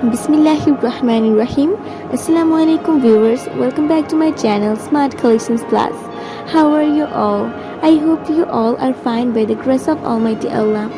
Bismillahirrahmanirrahim. Assalamu alaikum viewers. Welcome back to my channel Smart Collections Plus. How are you all? I hope you all are fine by the grace of Almighty Allah.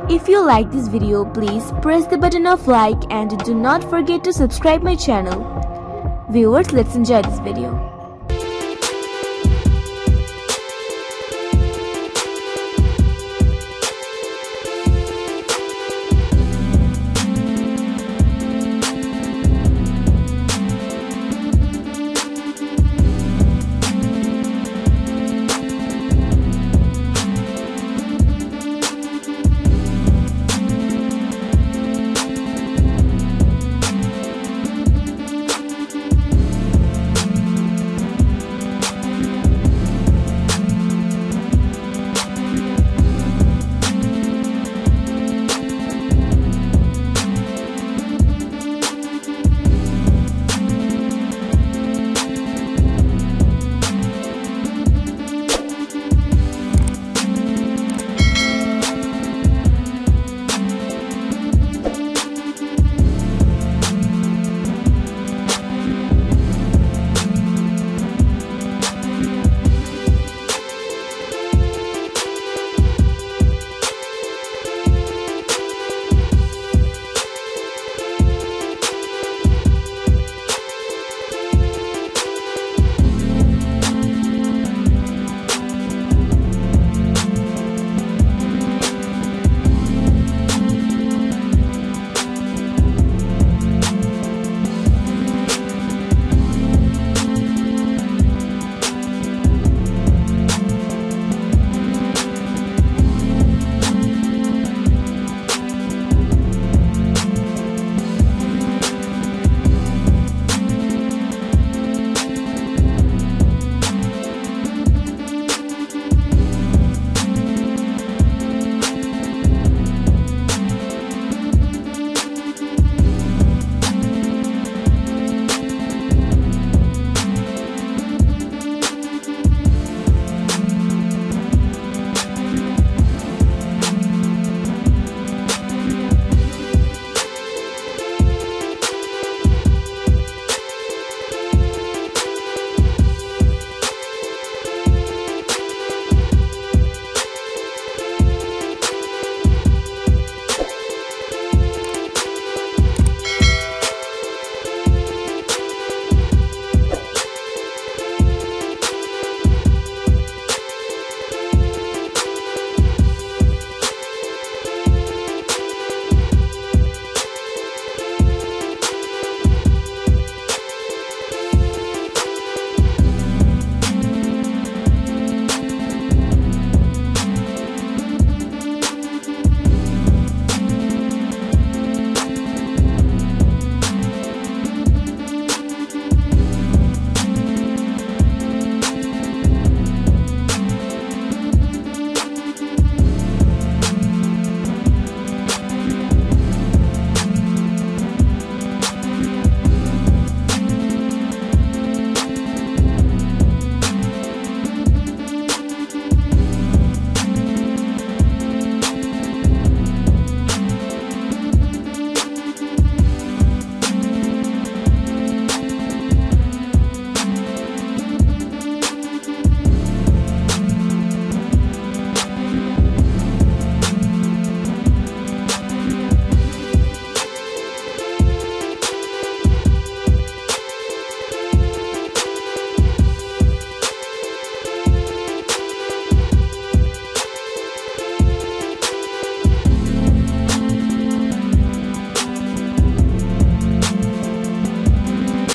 If you like this video, please press the button of like and do not forget to subscribe my channel. Viewers, let's enjoy this video.